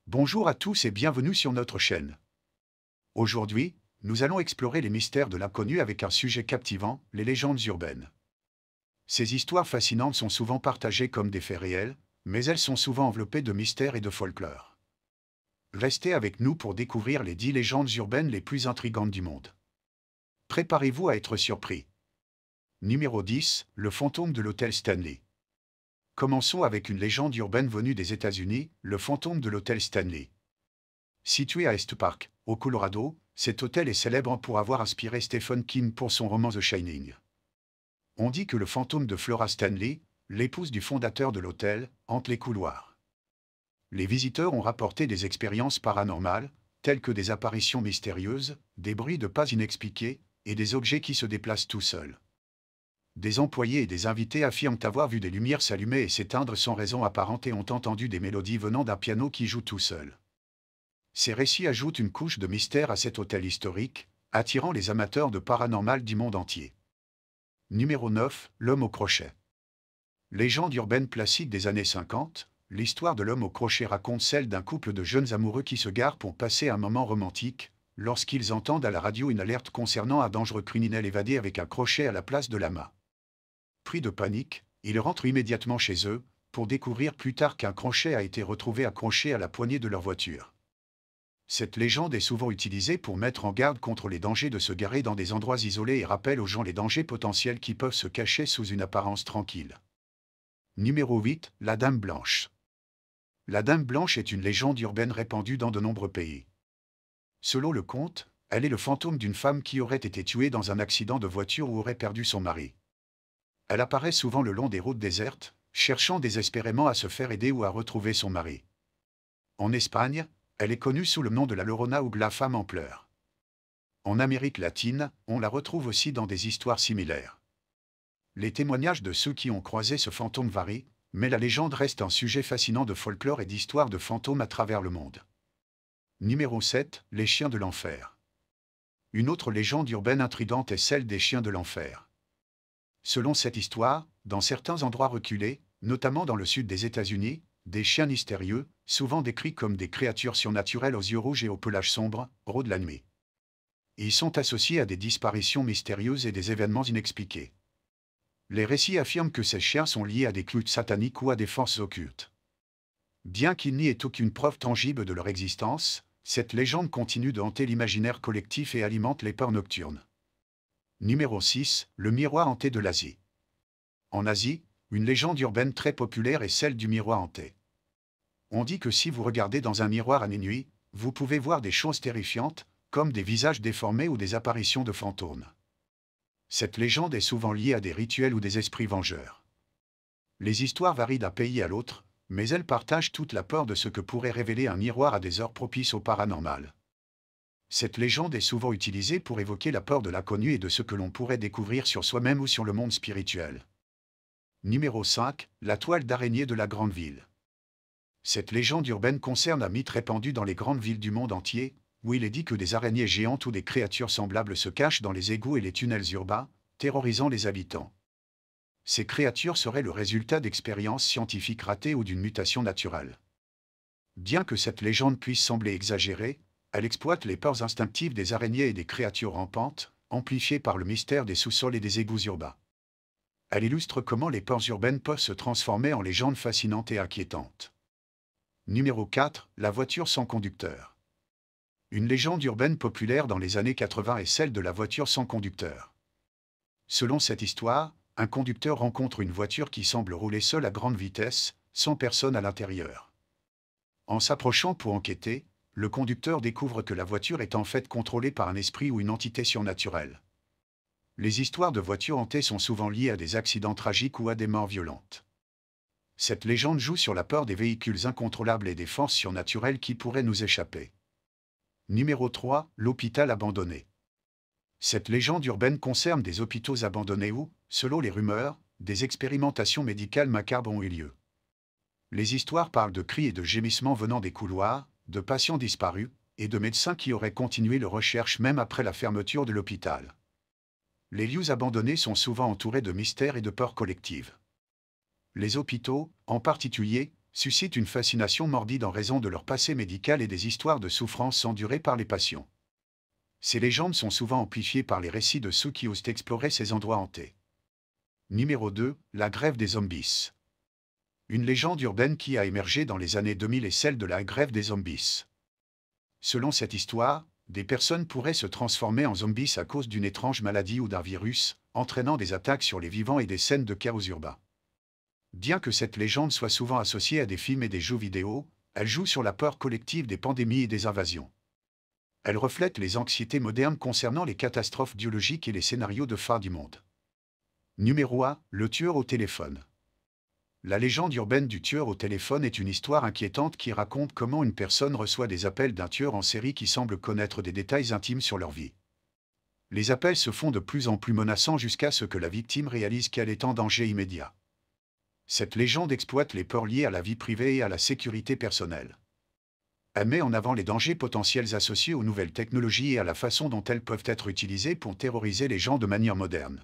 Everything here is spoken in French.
Bonjour à tous et bienvenue sur notre chaîne. Aujourd'hui, nous allons explorer les mystères de l'inconnu avec un sujet captivant, les légendes urbaines. Ces histoires fascinantes sont souvent partagées comme des faits réels, mais elles sont souvent enveloppées de mystères et de folklore. Restez avec nous pour découvrir les 10 légendes urbaines les plus intrigantes du monde. Préparez-vous à être surpris. Numéro 10, le fantôme de l'hôtel Stanley. Commençons avec une légende urbaine venue des États-Unis, le fantôme de l'hôtel Stanley. Situé à Est Park, au Colorado, cet hôtel est célèbre pour avoir inspiré Stephen King pour son roman The Shining. On dit que le fantôme de Flora Stanley, l'épouse du fondateur de l'hôtel, hante les couloirs. Les visiteurs ont rapporté des expériences paranormales, telles que des apparitions mystérieuses, des bruits de pas inexpliqués, et des objets qui se déplacent tout seuls. Des employés et des invités affirment avoir vu des lumières s'allumer et s'éteindre sans raison apparente et ont entendu des mélodies venant d'un piano qui joue tout seul. Ces récits ajoutent une couche de mystère à cet hôtel historique, attirant les amateurs de paranormal du monde entier. Numéro 9, l'homme au crochet. Légende urbaine classique des années 50, l'histoire de l'homme au crochet raconte celle d'un couple de jeunes amoureux qui se garent pour passer un moment romantique, lorsqu'ils entendent à la radio une alerte concernant un dangereux criminel évadé avec un crochet à la place de l'amas. Pris de panique, ils rentrent immédiatement chez eux, pour découvrir plus tard qu'un crochet a été retrouvé accroché à la poignée de leur voiture. Cette légende est souvent utilisée pour mettre en garde contre les dangers de se garer dans des endroits isolés et rappelle aux gens les dangers potentiels qui peuvent se cacher sous une apparence tranquille. Numéro 8, la Dame Blanche. La Dame Blanche est une légende urbaine répandue dans de nombreux pays. Selon le conte, elle est le fantôme d'une femme qui aurait été tuée dans un accident de voiture ou aurait perdu son mari. Elle apparaît souvent le long des routes désertes, cherchant désespérément à se faire aider ou à retrouver son mari. En Espagne, elle est connue sous le nom de la Llorona ou la femme en pleurs. En Amérique latine, on la retrouve aussi dans des histoires similaires. Les témoignages de ceux qui ont croisé ce fantôme varient, mais la légende reste un sujet fascinant de folklore et d'histoires de fantômes à travers le monde. Numéro 7, les chiens de l'enfer. Une autre légende urbaine intrigante est celle des chiens de l'enfer. Selon cette histoire, dans certains endroits reculés, notamment dans le sud des États-Unis, des chiens mystérieux, souvent décrits comme des créatures surnaturelles aux yeux rouges et au pelage sombre, rôdent la nuit. Ils sont associés à des disparitions mystérieuses et des événements inexpliqués. Les récits affirment que ces chiens sont liés à des cultes sataniques ou à des forces occultes. Bien qu'il n'y ait aucune preuve tangible de leur existence, cette légende continue de hanter l'imaginaire collectif et alimente les peurs nocturnes. Numéro 6, le miroir hanté de l'Asie. En Asie, une légende urbaine très populaire est celle du miroir hanté. On dit que si vous regardez dans un miroir à minuit, vous pouvez voir des choses terrifiantes, comme des visages déformés ou des apparitions de fantômes. Cette légende est souvent liée à des rituels ou des esprits vengeurs. Les histoires varient d'un pays à l'autre, mais elles partagent toute la peur de ce que pourrait révéler un miroir à des heures propices au paranormal. Cette légende est souvent utilisée pour évoquer la peur de l'inconnu et de ce que l'on pourrait découvrir sur soi-même ou sur le monde spirituel. Numéro 5, la toile d'araignée de la grande ville. Cette légende urbaine concerne un mythe répandu dans les grandes villes du monde entier, où il est dit que des araignées géantes ou des créatures semblables se cachent dans les égouts et les tunnels urbains, terrorisant les habitants. Ces créatures seraient le résultat d'expériences scientifiques ratées ou d'une mutation naturelle. Bien que cette légende puisse sembler exagérée, elle exploite les peurs instinctives des araignées et des créatures rampantes, amplifiées par le mystère des sous-sols et des égouts urbains. Elle illustre comment les peurs urbaines peuvent se transformer en légendes fascinantes et inquiétantes. Numéro 4, la voiture sans conducteur. Une légende urbaine populaire dans les années 80 est celle de la voiture sans conducteur. Selon cette histoire, un conducteur rencontre une voiture qui semble rouler seule à grande vitesse, sans personne à l'intérieur. En s'approchant pour enquêter, le conducteur découvre que la voiture est en fait contrôlée par un esprit ou une entité surnaturelle. Les histoires de voitures hantées sont souvent liées à des accidents tragiques ou à des morts violentes. Cette légende joue sur la peur des véhicules incontrôlables et des forces surnaturelles qui pourraient nous échapper. Numéro 3, l'hôpital abandonné. Cette légende urbaine concerne des hôpitaux abandonnés où, selon les rumeurs, des expérimentations médicales macabres ont eu lieu. Les histoires parlent de cris et de gémissements venant des couloirs, de patients disparus, et de médecins qui auraient continué leurs recherches même après la fermeture de l'hôpital. Les lieux abandonnés sont souvent entourés de mystères et de peurs collectives. Les hôpitaux, en particulier, suscitent une fascination morbide en raison de leur passé médical et des histoires de souffrance endurées par les patients. Ces légendes sont souvent amplifiées par les récits de ceux qui osent explorer ces endroits hantés. Numéro 2, la grève des zombies. Une légende urbaine qui a émergé dans les années 2000 est celle de la grève des zombies. Selon cette histoire, des personnes pourraient se transformer en zombies à cause d'une étrange maladie ou d'un virus, entraînant des attaques sur les vivants et des scènes de chaos urbain. Bien que cette légende soit souvent associée à des films et des jeux vidéo, elle joue sur la peur collective des pandémies et des invasions. Elle reflète les anxiétés modernes concernant les catastrophes biologiques et les scénarios de fin du monde. Numéro 1, le tueur au téléphone. La légende urbaine du tueur au téléphone est une histoire inquiétante qui raconte comment une personne reçoit des appels d'un tueur en série qui semble connaître des détails intimes sur leur vie. Les appels se font de plus en plus menaçants jusqu'à ce que la victime réalise qu'elle est en danger immédiat. Cette légende exploite les peurs liées à la vie privée et à la sécurité personnelle. Elle met en avant les dangers potentiels associés aux nouvelles technologies et à la façon dont elles peuvent être utilisées pour terroriser les gens de manière moderne.